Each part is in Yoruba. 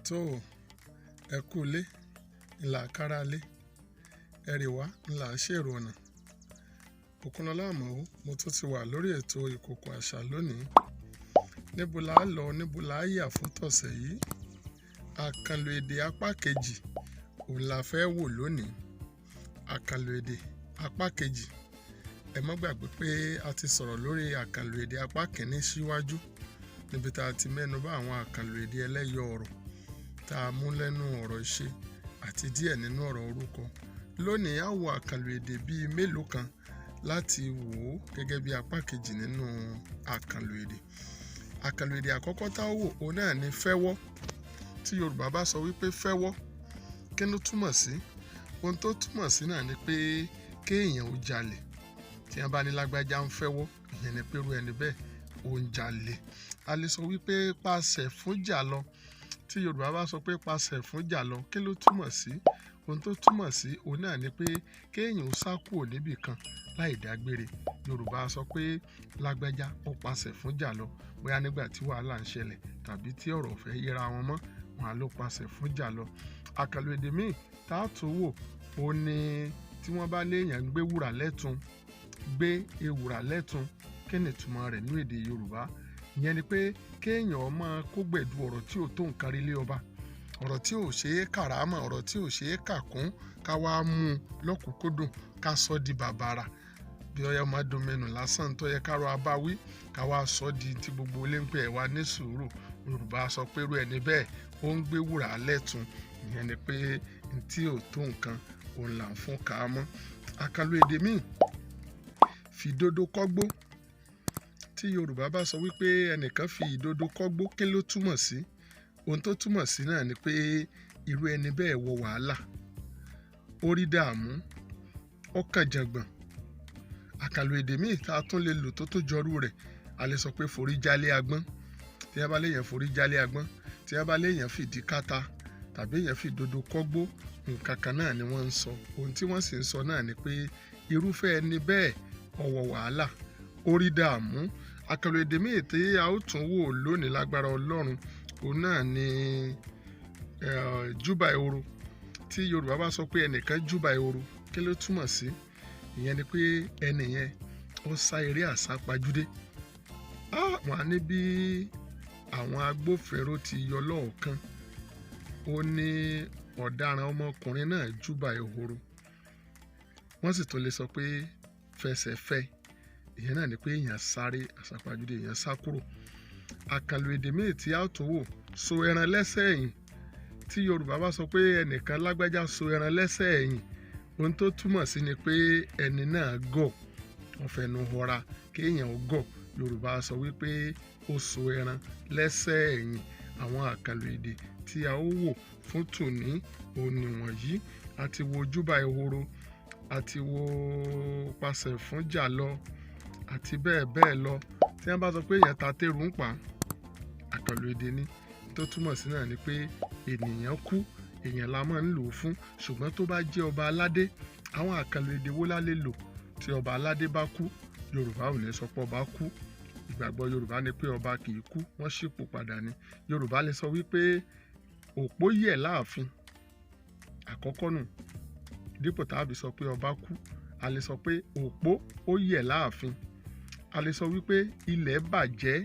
tó ẹ kú ilé ńlá kára lé ẹrì wá ńlá ṣèrò ọ̀nà. Òkunlọ́lá Àmọ̀ó mo tún ti wà lórí ètò ìkòkò àṣà lónìí. Níbo la lọ, níbo la yà fún tọ̀sẹ̀ yìí? Àkànlò èdè apá kejì òun la fẹ́ wò lónìí. Àkànlò èdè apá kejì. Ẹ má gbàgbé pé a ti sọ̀rọ̀ lórí àkànlò èdè apá kìíní síwájú, níbi tá a ti mẹ́nu bà àwọn àkànlò èdè ẹlẹ́yọ ọ̀rọ̀ tá a mú lẹ́nu ọ̀rọ̀ ìṣe àti díẹ̀ nínú ọ̀rọ̀ orúkọ. Lónìí a wo àkànlò èdè bíi mélòó kan láti wò ó gẹ́gẹ́ bí apá kejì nínú àkànlò èdè. Àkànlò èdè àkọ́kọ́ tá a wò òun náà ni fẹ́wọ́. Tí Yorùbá bá sọ wípé fẹ́wọ́, kí ló túmọ̀ sí? Ohun tó túmọ̀ sí náà ni pé kéèyàn ó jalè. Tí wọ́n bá ní lágbájá ń fẹ́wọ́, ìyẹn ni pé irú ẹni bẹ́ẹ̀ ó ń jalè. A lè sọ wípé pàṣẹ fún jà lọ. Tí Yorùbá bá sọ pé pàṣẹ fún jà lọ, kí ló túmọ̀ sí? Ohun tó túmọ̀ sí òun náà ni pé kéèyàn ó sá kúrò níbì kan láì dágbére. Yorùbá sọ pé lágbájá ó pàṣẹ fún jà lọ, bóyá nígbà tí wàhálà ń ṣẹlẹ̀ tàbí tí ọ̀rọ̀ ò fẹ́ yẹra wọn mọ́, wọn á ló pàṣẹ fún jà lọ. Àkànlò èdè míì tá a tún wò ó ní tí wọ́n bá léèyàn ń gbé wúrà lẹ́tun, gbé ewùrà lẹ́tun. Kí ni ìtumọ̀ rẹ̀ ní èdè Yorùbá? Ìyẹn ni pé kéèyàn máa kó gbẹ̀du ọ̀rọ̀ tí ò tó nǹkan rí lé ọba, ọ̀rọ̀ tí ò ṣe é kàrámọ̀, ọ̀rọ̀ tí ò ṣe é kà kún, ká wá mú un lọ́kùnkúndùn, ká sọ di bàbàrà. Bí ọyá máa dùn mẹ́nu lásán tó yẹ ká rọ abáwí, ká wá sọ di tí gbogbo ilé ń pè ẹ́ wá ní sùúrù. Yorùbá sọ pé irú ẹni bẹ́ẹ̀ ó ń gbé wúrà lẹ́tun. Ìyẹn ni pé tí ò tó nǹkan òun là ń fún ká mọ́. Àkànlò èdè míì, fìdodo kọ́gbó. Tí Yorùbá bá sọ wípé ẹnìkan fi ìdodo kọ́gbó, kí ló túmọ̀ sí? Ohun tó túmọ̀ sí náà ni pé irú ẹni bẹ́ẹ̀ wọ wàhálà, ó rí dààmú, ó kàn jàngbọ̀n. Àkànlò èdè míì tá a tún lè lò tó jọrú rẹ̀, a lè sọ pé forí jálé agbọ́n. Tí a bá léèyàn forí jálé agbọ́n, tí a bá léèyàn fìdí káta tàbí èèyàn fi ìdodo kọ́gbó, nǹkan kan náà ni wọ́n ń sọ. Ohun tí wọ́n sì ń sọ náà ni pé irúfẹ́ ẹni bẹ́ẹ̀ ó wọ wàhálà, ó rí dààmú. Àkànlò èdè míì tí a ó tún wò lónìí lágbára Ọlọ́run, òun náà ni júbà ehoro. Tí Yorùbá bá sọ pé ẹnìkan júbà ehoro, kí ló túmọ̀ sí? Ìyẹn ni pé ẹni yẹn ó sá eré àsápajúdé. Wọ́n á ní bí àwọn agbófinró ti yọ lọ́ọ̀kan, ó ní ọ̀daràn ọmọkùnrin náà júbà ehoro. Wọ́n sì tún lè sọ pé fẹsẹ̀ fẹ́. Ìyẹn náà ni pé èèyàn sáré àsápajúdé, èèyàn sá kúrò. Àkànlò èdè míì tí a ó tún wò, so ẹran lẹ́sẹ̀ ẹ̀yìn. Tí Yorùbá bá sọ pé ẹnìkan lágbájá so ẹran lẹ́sẹ̀ ẹ̀yìn, ohun tó túmọ̀ sí ni pé ẹni náà gọ̀, wọ́n fẹnu họra kéèyàn ó gọ̀. Yorùbá sọ wípé ó so ẹran lẹ́sẹ̀ ẹ̀yìn. Àwọn àkànlò èdè tí a ó wò fún tòní òun nìwọ̀nyí. A ti wo júbà ehoro, a ti wo pàṣẹ fún jà lọ àti bẹ́ẹ̀ bẹ́ẹ̀ lọ. Tí wọ́n bá sọ pé èèyàn ta tẹ́rù ń pa, àkànlò èdè ni. Tó túmọ̀ sí náà ni pé ènìyàn kú, èèyàn la máa ń lò ó fún. Ṣùgbọ́n tó bá jẹ́ ọba aládé, àwọn àkànlò èdè wo la lè lò? Tí ọba aládé bá kú, Yorùbá ò ní sọ pé ọba kú. Ìgbàgbọ́ Yorùbá ni pé ọba kì í kú, wọ́n ṣípò padà ni. Yorùbá lè sọ wípé òpó yẹ̀ láàfin. Àkọ́kọ́ nù. Dípò tàbí sọ pé ọba kú, a lè sọ pé òpó ó yẹ̀ láàfin. A lè sọ wípé ilẹ̀ bàjẹ́.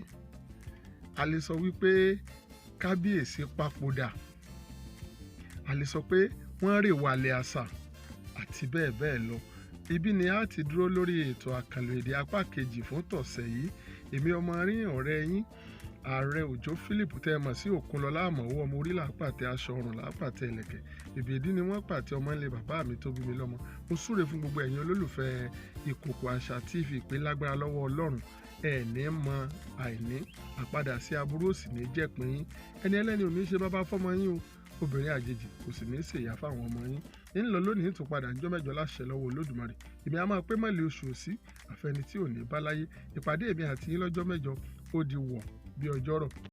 A lè sọ wípé kábíyèsí papòdà. A lè sọ pé wọ́n rè wàlẹ̀ àṣà àti bẹ́ẹ̀ bẹ́ẹ̀ lọ. Ibi ni a ti dúró lórí ètò àkànlò èdè apá kejì fún tọ̀sẹ̀ yìí. Èmi ọmọ yín ọ̀rẹ́ yín, Ààrẹ Òjó Philip tẹ́ ẹ mọ̀ sí Òkunlọ́lá Àmọ̀ó, ọmọ orí làápàtẹ aṣọ ọrùn làápàtẹ ẹlẹ̀kẹ̀. Bèbè ìdí ni wọ́n pàtẹ ọmọ ńlẹ̀ bàbá mi tó bí mi lọ́mọ. Mo súre fún gbogbo ẹ̀yin olólùfẹ́ ìkòkò àṣà TV pé lágbára lọ́wọ́ Ọlọ́run ẹ̀ ní mọ àìní, àpadà sí aburú òsì ní jẹ́pin yín. Ẹni ẹlẹ́ni ò ní ṣe bàbá fọ́mọ yín o, obìnrin àjèjì kò sì ní ṣèyá fáwọn ọmọ yín. ń lọ lónìí tún padà níjọ́ mẹ́jọ láṣẹ lọ́wọ́ Olódùmarè. Èmi a máa pé mọ́lẹ̀ oṣù òsì àfẹni tí ò ní bá láyé. Ìpàdé èmi àti yín lọ́jọ́ mẹ́jọ ó di wọ̀ bí ọjọ́rọ̀.